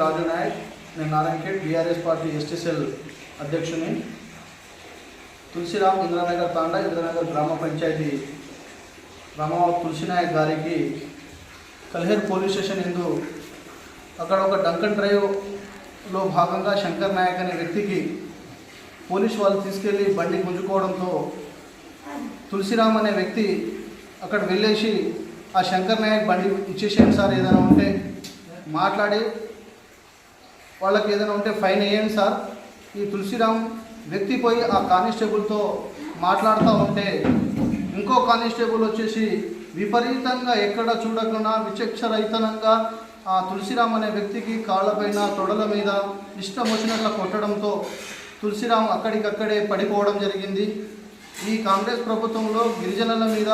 రాజు నాయక్, నేను Narayankhed BRS party ST cell అధ్యక్షుని. తులసిరామ్ ఇంద్రానగర్ తాండా, ఇంద్రానగర్ గ్రామ పంచాయతీ రామావత్ తులసినాయక్ గారికి కల్హేర్ పోలీస్ స్టేషన్ ఎందు అక్కడ ఒక డంకన్ డ్రైవ్లో భాగంగా శంకర్ నాయక్ అనే వ్యక్తికి పోలీసు వాళ్ళు తీసుకెళ్ళి బండి గుంజుకోవడంతో తులసిరామ్ అనే వ్యక్తి అక్కడ వెళ్ళేసి ఆ శంకర్ నాయక్ బండి ఇచ్చేసేయండి సార్, ఏదైనా ఉంటే మాట్లాడి వాళ్ళకి ఏదైనా ఉంటే ఫైన్ వేయండి సార్. ఈ తులసిరామ్ వ్యక్తి పోయి ఆ కానిస్టేబుల్తో మాట్లాడుతూ ఉంటే ఇంకో కానిస్టేబుల్ వచ్చేసి విపరీతంగా ఎక్కడ చూడకుండా విచక్షరహితంగా ఆ తులసిరామ్ అనే వ్యక్తికి కాళ్ళపైన తొడల మీద ఇష్టం వచ్చినట్లు కొట్టడంతో తులసిరామ్ అక్కడికక్కడే పడిపోవడం జరిగింది. ఈ కాంగ్రెస్ ప్రభుత్వంలో గిరిజనుల మీద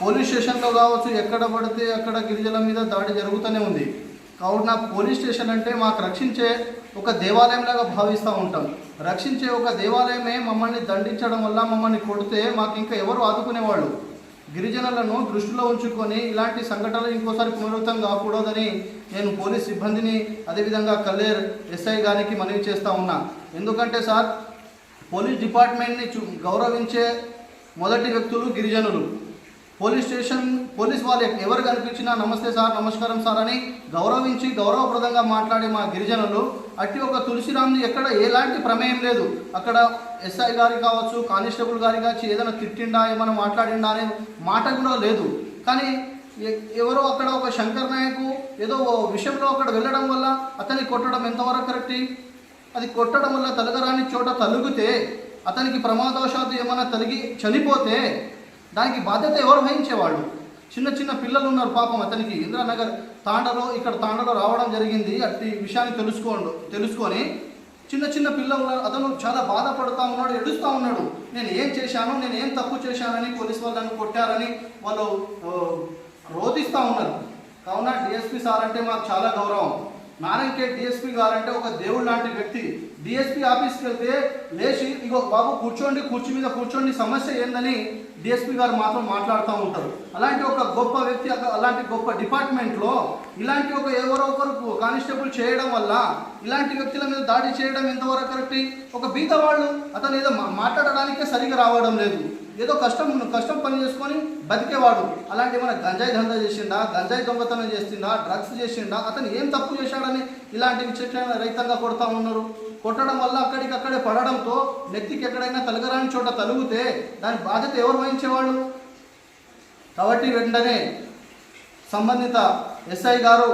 పోలీస్ స్టేషన్లో కావచ్చు ఎక్కడ పడితే అక్కడ గిరిజనుల మీద దాడి జరుగుతూనే ఉంది. కావున పోలీస్ స్టేషన్ అంటే మాకు రక్షించే ఒక దేవాలయంలాగా భావిస్తూ ఉంటాం. రక్షించే ఒక దేవాలయమే మమ్మల్ని దండించడం వల్ల, మమ్మల్ని కొడితే మాకు ఇంకా ఎవరు ఆదుకునేవాళ్ళు? గిరిజనులను దృష్టిలో ఉంచుకొని ఇలాంటి సంఘటనలు ఇంకోసారి పునరావృతం కాకూడదని నేను పోలీస్ సిబ్బందిని అదేవిధంగా కల్లేర్ ఎస్ఐ గారికి మనవి చేస్తూ ఉన్నా. ఎందుకంటే సార్, పోలీస్ డిపార్ట్మెంట్ని గౌరవించే మొదటి వ్యక్తులు గిరిజనులు. పోలీస్ వాళ్ళు ఎవరు కనిపించినా నమస్తే సార్, నమస్కారం సార్ అని గౌరవించి గౌరవప్రదంగా మాట్లాడే మా గిరిజనులు అట్టి ఒక తులసిరామ్ని ఎక్కడ ఎలాంటి ప్రమేయం లేదు. అక్కడ ఎస్ఐ గారికి కావచ్చు, కానిస్టేబుల్ గారికి కావచ్చు ఏదైనా తిట్టిండా, ఏమైనా మాట్లాడిండా అనే మాట కూడా లేదు. కానీ ఎవరో అక్కడ ఒక శంకర్ నాయక్ ఏదో విషయంలో అక్కడ వెళ్ళడం వల్ల అతన్ని కొట్టడం ఎంతవరకు కరెక్ట్? అది కొట్టడం వల్ల తలగరాని చోట తలుగితే, అతనికి ప్రమాదవశాత్తు ఏమైనా తలిగి చనిపోతే దానికి బాధ్యత ఎవరు వహించేవాళ్ళు? చిన్న చిన్న పిల్లలు ఉన్నారు పాపం. అతనికి ఇంద్రానగర్ తాండలో రావడం జరిగింది. అట్టి విషయాన్ని తెలుసుకొని చిన్న చిన్న పిల్లలు, అతను చాలా బాధపడుతూ ఉన్నాడు, ఏడుస్తూ ఉన్నాడు. నేను ఏం చేశాను, నేను ఏం తప్పు చేశానని పోలీసు వాళ్ళు నన్ను కొట్టారని వాళ్ళు రోధిస్తూ ఉన్నారు. కావున డిఎస్పీ సార్ అంటే మాకు చాలా గౌరవం. నారాయణఖేడ్ డిఎస్పీ గారు అంటే ఒక దేవుడు లాంటి వ్యక్తి. డిఎస్పీ ఆఫీస్కి వెళ్తే లేచి ఇగో బాబు కూర్చోండి, కుర్చీ మీద కూర్చోండి, సమస్య ఏందని డిఎస్పీ గారు మాత్రం మాట్లాడుతూ ఉంటారు. అలాంటి ఒక గొప్ప వ్యక్తి, అలాంటి గొప్ప డిపార్ట్మెంట్లో ఇలాంటి ఒక ఎవరో ఒకరు కానిస్టేబుల్ చేయడం వల్ల ఇలాంటి వ్యక్తుల మీద దాడి చేయడం ఎంతవరకు కరెక్ట్? ఒక బీద వాళ్ళు అతను ఏదో మాట్లాడడానికే సరిగా రావడం లేదు, ఏదో కష్టం పని చేసుకొని బతికేవాడు. అలాంటి ఏమైనా గంజాయి దందా చేసిండా, గంజాయి దొంగతనం చేసిండా, డ్రగ్స్ చేసిండా, అతను ఏం తప్పు చేశాడని ఇలాంటివి చెట్లైనా రైతంగా కొడతా ఉన్నారు. కొట్టడం వల్ల అక్కడికక్కడే పడడంతో నెత్తికి ఎక్కడైనా తలగరాని చోట తలుగితే దాని బాధ్యత ఎవరు వహించేవాళ్ళు? కాబట్టి వెంటనే సంబంధిత ఎస్ఐ గారు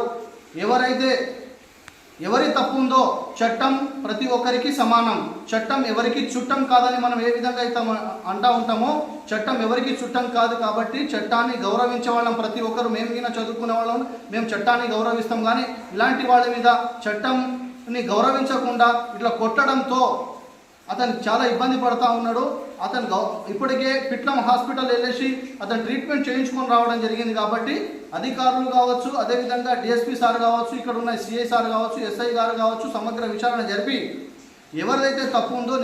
ఎవరి తప్పు ఉందో, చట్టం ప్రతి ఒక్కరికి సమానం, చట్టం ఎవరికి చుట్టం కాదని మనం ఏ విధంగా అయితే అంటూ ఉంటామో, చట్టం ఎవరికి చుట్టం కాదు. కాబట్టి చట్టాన్ని గౌరవించే వాళ్ళం ప్రతి ఒక్కరు. మేము ఈయన చదువుకునే వాళ్ళం, మేము చట్టాన్ని గౌరవిస్తాం. కానీ ఇలాంటి వాళ్ళ మీద చట్టంని గౌరవించకుండా ఇట్లా కొట్టడంతో అతను చాలా ఇబ్బంది పడుతూ ఉన్నాడు. అతను ఇప్పటికే పిట్లం హాస్పిటల్ వెళ్ళేసి అతను ట్రీట్మెంట్ చేయించుకొని రావడం జరిగింది. కాబట్టి అధికారులు కావచ్చు, అదేవిధంగా డిఎస్పీ సార్ కావచ్చు, ఇక్కడ ఉన్న సిఐ సార్ కావచ్చు, ఎస్ఐ గారు కావచ్చు, సమగ్ర విచారణ జరిపి ఎవరిదైతే తప్పు ఉందో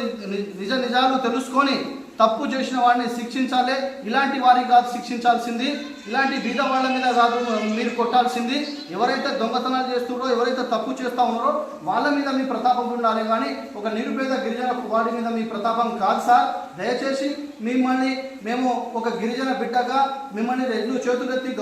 నిజాలు తెలుసుకొని తప్పు చేసిన వాడిని శిక్షించాలి. ఇలాంటి వారికి కాదు శిక్షించాల్సింది, ఇలాంటి బీద వాళ్ళ మీద కాదు మీరు కొట్టాల్సింది. ఎవరైతే దొంగతనాలు చేస్తున్నారో, ఎవరైతే తప్పు చేస్తూ ఉన్నారో వాళ్ళ మీద మీ ప్రతాపం ఉండాలి. కానీ ఒక నిరుపేద గిరిజన వాడి మీద మీ ప్రతాపం కాదు సార్. దయచేసి మేము ఒక గిరిజన బిడ్డగా మిమ్మల్ని రెండు చేతులెత్తి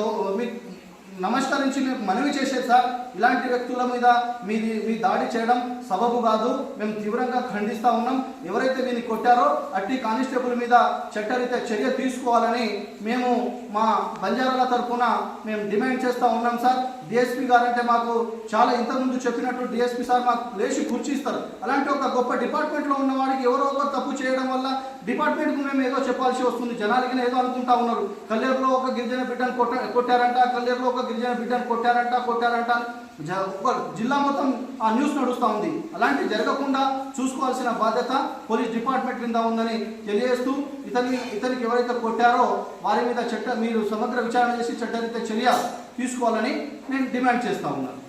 నమస్కరించి మేము మనవి చేసేది సార్. ఇలాంటి వ్యక్తుల మీద మీ దాడి చేయడం సబబు కాదు, మేము తీవ్రంగా ఖండిస్తూ ఉన్నాం. ఎవరైతే వీని కొట్టారో అట్టి కానిస్టేబుల్ మీద చట్టరీత్యా చర్య తీసుకోవాలని మేము మా బంజారాల తరఫున మేము డిమాండ్ చేస్తూ ఉన్నాం సార్. డిఎస్పీ గారు అంటే మాకు చాలా ఇంతకుముందు చెప్పినట్టు డిఎస్పీ సార్ మాకు లేచి కూర్చిస్తారు. అలాంటి ఒక గొప్ప డిపార్ట్మెంట్లో ఉన్న వాడికి ఎవరో ఒకరు తప్పు చేయడం వల్ల డిపార్ట్మెంట్కు మేము ఏదో చెప్పాల్సి వస్తుంది. జనాలకి ఏదో అనుకుంటా ఉన్నారు, కల్లేరులో ఒక గిరిజన బిడ్డను కొట్టారంట, కల్లేరులో ఒక గిరిజన బిడ్డను కొట్టారంట జిల్లా మొత్తం ఆ న్యూస్ నడుస్తూ ఉంది. అలాంటి జరగకుండా చూసుకోవాల్సిన బాధ్యత పోలీస్ డిపార్ట్మెంట్ మీద ఉందని తెలియజేస్తూ ఇతనికి ఎవరైతే కొట్టారో వారి మీద మీరు సమగ్ర విచారణ చేసి చట్టరీత్యా చర్య తీసుకోవాలని నేను డిమాండ్ చేస్తూ ఉన్నాను.